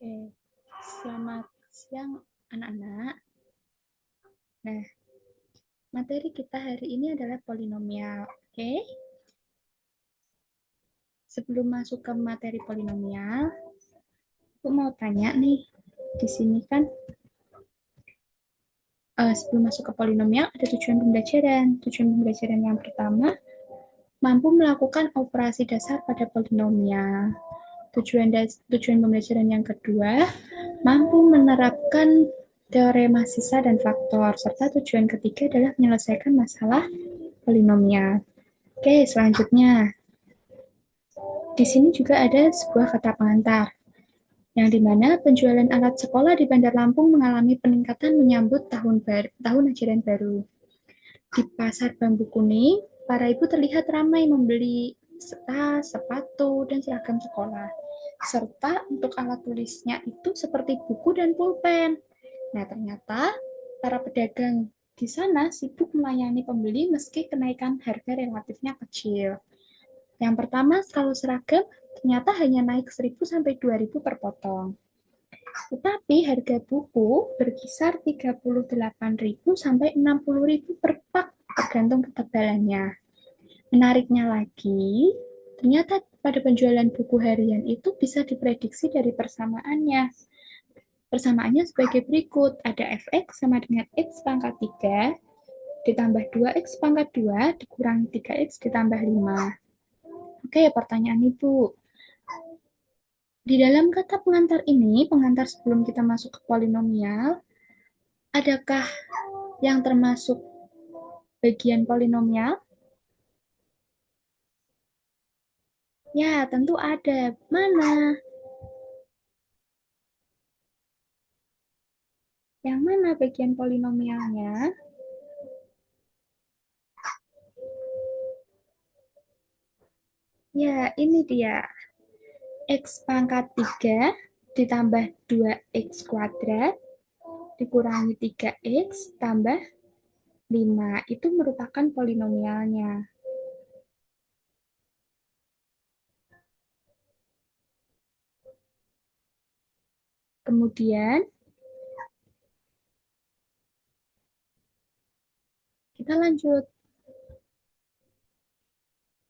Oke, selamat siang anak-anak. Nah, materi kita hari ini adalah polinomial. Oke, sebelum masuk ke materi polinomial, aku mau tanya nih, di sini kan sebelum masuk ke polinomial ada tujuan pembelajaran. Tujuan pembelajaran yang pertama, mampu melakukan operasi dasar pada polinomial. Tujuan pembelajaran yang kedua, mampu menerapkan teorema sisa dan faktor, serta tujuan ketiga adalah menyelesaikan masalah polinomial. Oke, selanjutnya. Di sini juga ada sebuah kata pengantar, yang dimana penjualan alat sekolah di Bandar Lampung mengalami peningkatan menyambut tahun ajaran baru. Di pasar bambu kuning, para ibu terlihat ramai membeli tas, sepatu, dan seragam sekolah. Serta untuk alat tulisnya itu seperti buku dan pulpen. Nah, ternyata para pedagang di sana sibuk melayani pembeli meski kenaikan harga relatifnya kecil. Yang pertama, kalau seragam ternyata hanya naik 1.000 sampai 2.000 per potong. Tetapi harga buku berkisar 38.000 sampai 60.000 per pak, tergantung ketebalannya. Menariknya lagi, ternyata pada penjualan buku harian itu bisa diprediksi dari persamaannya. Persamaannya sebagai berikut, ada fx sama dengan x pangkat 3 ditambah 2x pangkat 2 dikurangi 3x ditambah 5. Oke, pertanyaan Ibu. Di dalam kata pengantar ini, pengantar sebelum kita masuk ke polinomial, adakah yang termasuk bagian polinomial? Ya, tentu ada. Mana? Yang mana bagian polinomialnya? Ya, ini dia. X pangkat 3 ditambah 2x kuadrat dikurangi 3x tambah 5. Itu merupakan polinomialnya. Kemudian, kita lanjut.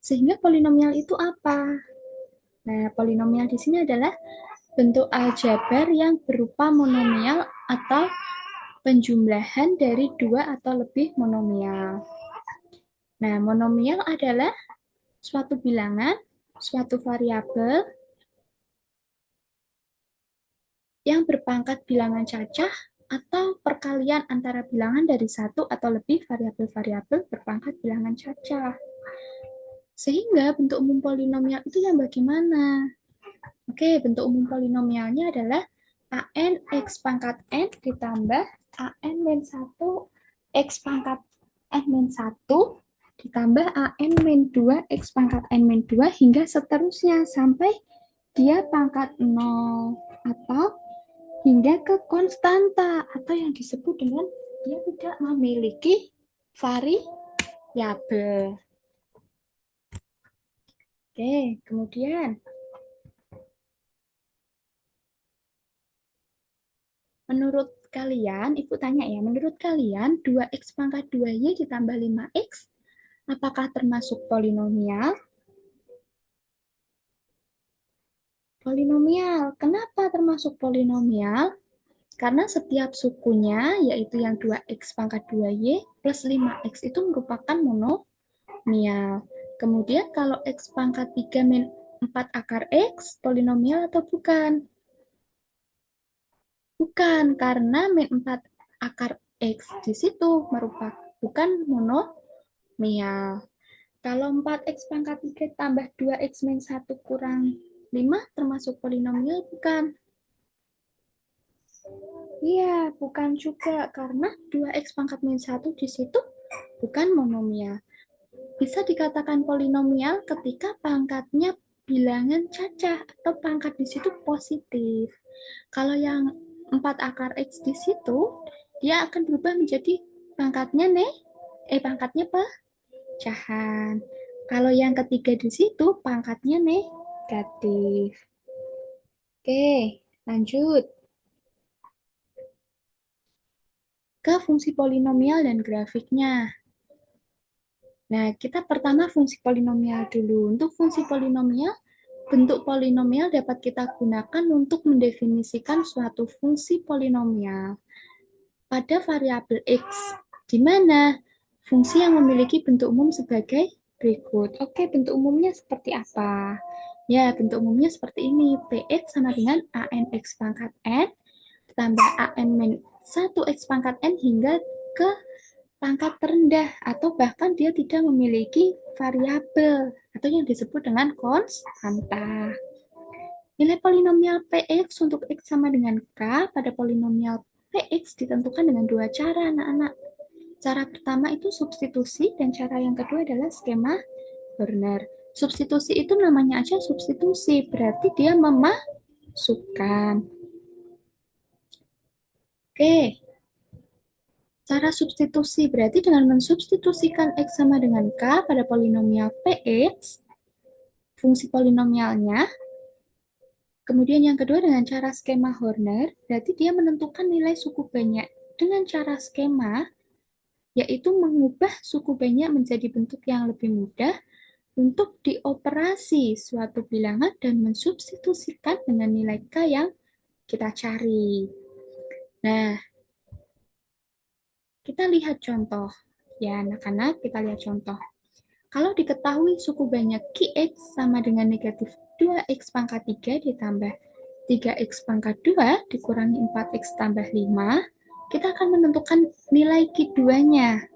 Sehingga polinomial itu apa? Nah, polinomial di sini adalah bentuk aljabar yang berupa monomial atau penjumlahan dari dua atau lebih monomial. Nah, monomial adalah suatu bilangan, suatu variabel yang berpangkat bilangan cacah atau perkalian antara bilangan dari satu atau lebih variabel-variabel berpangkat bilangan cacah. Sehingga bentuk umum polinomial itu yang bagaimana? Oke, bentuk umum polinomialnya adalah an x pangkat n ditambah an min 1 x pangkat n min 1 ditambah an min 2 x pangkat n min 2 hingga seterusnya sampai dia pangkat 0 atau hingga ke konstanta atau yang disebut dengan dia tidak memiliki variabel. Oke, kemudian menurut kalian, Ibu tanya ya, menurut kalian 2x pangkat 2y ditambah 5x apakah termasuk polinomial? Polinomial. Kenapa termasuk polinomial? Karena setiap sukunya, yaitu yang 2x pangkat 2y plus 5x itu merupakan monomial. Kemudian kalau x pangkat 3 min 4 akar x, polinomial atau bukan? Bukan, karena min 4 akar x di situ merupakan bukan monomial. Kalau 4x pangkat 3 tambah 2x min 1 kurang 5 termasuk polinomial bukan? Iya, bukan juga karena 2x pangkat min 1 di situ bukan monomial. Bisa dikatakan polinomial ketika pangkatnya bilangan cacah atau pangkat di situ positif. Kalau yang 4 akar x di situ, dia akan berubah menjadi pangkatnya pangkatnya pecahan. Kalau yang ketiga di situ pangkatnya negatif. Oke, Lanjut ke fungsi polinomial dan grafiknya. Nah, kita pertama fungsi polinomial dulu. Untuk fungsi polinomial, bentuk polinomial dapat kita gunakan untuk mendefinisikan suatu fungsi polinomial pada variabel X, di mana fungsi yang memiliki bentuk umum sebagai berikut. Oke, bentuk umumnya seperti apa? Ya, bentuk umumnya seperti ini. Px sama dengan ANX pangkat N tambah AN min 1X pangkat N hingga ke pangkat terendah, atau bahkan dia tidak memiliki variabel atau yang disebut dengan konstanta. Nilai polinomial Px untuk X sama dengan K pada polinomial Px ditentukan dengan dua cara, anak-anak. Cara pertama itu substitusi, dan cara yang kedua adalah skema Horner. Substitusi itu namanya aja substitusi, berarti dia memasukkan. Oke, cara substitusi berarti dengan mensubstitusikan X sama dengan K pada polinomial Px, fungsi polinomialnya. Kemudian yang kedua dengan cara skema Horner, berarti dia menentukan nilai suku banyak dengan cara skema, yaitu mengubah suku banyak menjadi bentuk yang lebih mudah untuk dioperasi suatu bilangan dan mensubstitusikan dengan nilai K yang kita cari. Nah, kita lihat contoh. Ya, anak-anak, kita lihat contoh. Kalau diketahui suku banyak Qx sama dengan negatif 2x pangkat 3 ditambah 3x pangkat 2 dikurangi 4x tambah 5, kita akan menentukan nilai Q2-nya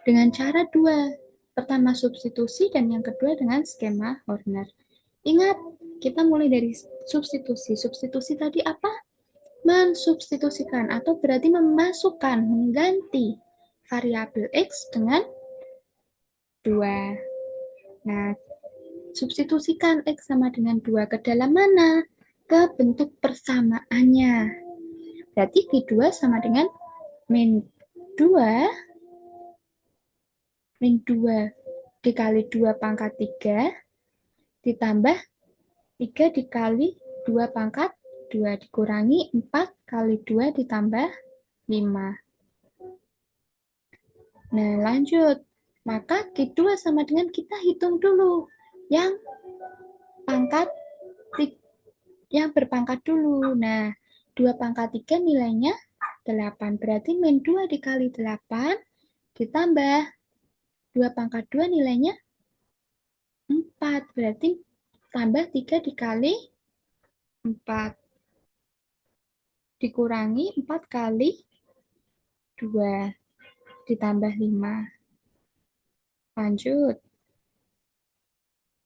dengan cara dua. Pertama substitusi dan yang kedua dengan skema Horner. Ingat, kita mulai dari substitusi. Substitusi tadi apa? Mensubstitusikan atau berarti memasukkan, mengganti variabel X dengan 2. Nah, substitusikan X sama dengan 2 ke dalam mana? Ke bentuk persamaannya. Berarti Q2 sama dengan min 2 dikali 2 pangkat 3 ditambah 3 dikali 2 pangkat 2 dikurangi 4 kali 2 ditambah 5. Nah, lanjut. Maka Q2 sama dengan kita hitung dulu yang pangkat yang berpangkat dulu. Nah, 2 pangkat 3 nilainya 8. Berarti min 2 dikali 8 ditambah 2 pangkat 2 nilainya 4. Berarti tambah 3 dikali 4. Dikurangi 4 kali 2 ditambah 5. Lanjut.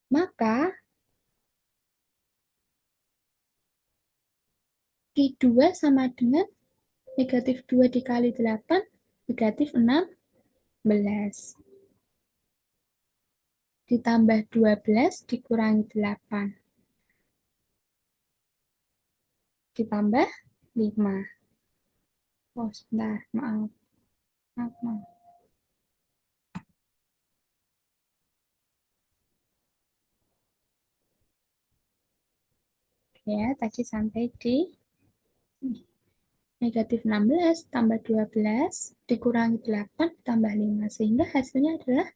Maka Q2 sama dengan negatif 2 dikali 8, negatif 16. Ditambah 12 dikurangi 8. Ditambah 5. Oh, sebentar. Maaf. Ya, tadi sampai di negatif 16 tambah 12 dikurangi 8 tambah 5. Sehingga hasilnya adalah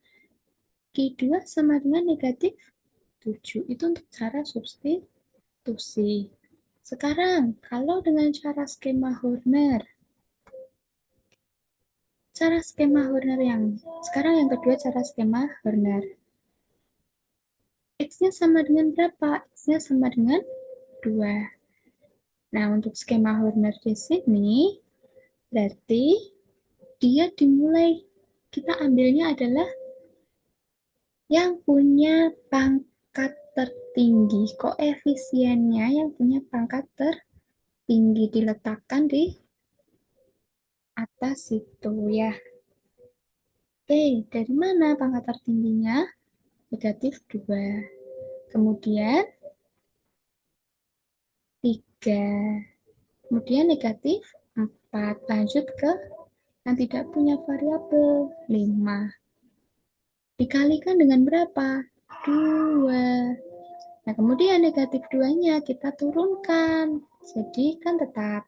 Q2 sama dengan negatif 7. Itu untuk cara substitusi. Sekarang, kalau dengan cara skema Horner. Cara skema Horner sekarang yang kedua cara skema Horner. X-nya sama dengan berapa? X-nya sama dengan 2. Nah, untuk skema Horner di sini, berarti dia dimulai, kita ambilnya adalah yang punya pangkat tertinggi, koefisiennya yang punya pangkat tertinggi diletakkan di atas itu ya. Oke, dari mana pangkat tertingginya? Negatif 2. Kemudian 3. Kemudian negatif 4. Lanjut ke yang tidak punya variabel 5. Dikalikan dengan berapa? 2. Nah, kemudian negatif 2-nya kita turunkan. Jadi kan tetap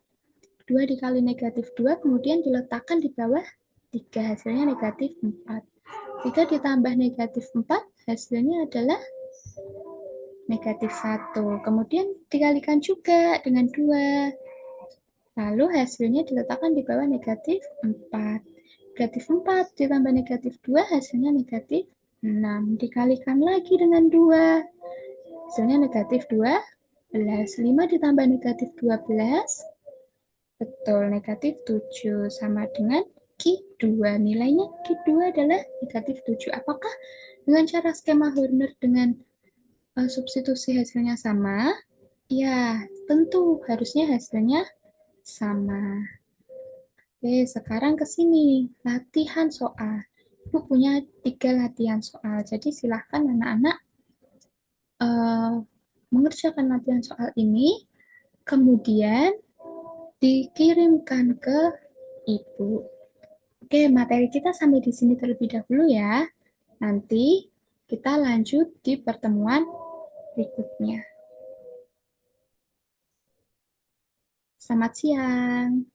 2 dikali negatif 2, kemudian diletakkan di bawah 3, hasilnya negatif 4. 3 ditambah negatif 4, hasilnya adalah negatif 1. Kemudian dikalikan juga dengan 2. Lalu hasilnya diletakkan di bawah negatif 4. Negatif 4 ditambah negatif 2, hasilnya negatif 6. Dikalikan lagi dengan 2. Hasilnya negatif 12. 5 ditambah negatif 12, betul, negatif 7. Sama dengan Q2. Nilainya Q2 adalah negatif 7. Apakah dengan cara skema Horner dengan substitusi hasilnya sama? Ya, tentu harusnya hasilnya sama. Oke, sekarang ke sini. Latihan soal. Ibu punya 3 latihan soal. Jadi silahkan anak-anak mengerjakan latihan soal ini, kemudian dikirimkan ke ibu. Oke, materi kita sampai di sini terlebih dahulu ya. Nanti kita lanjut di pertemuan berikutnya. Selamat siang.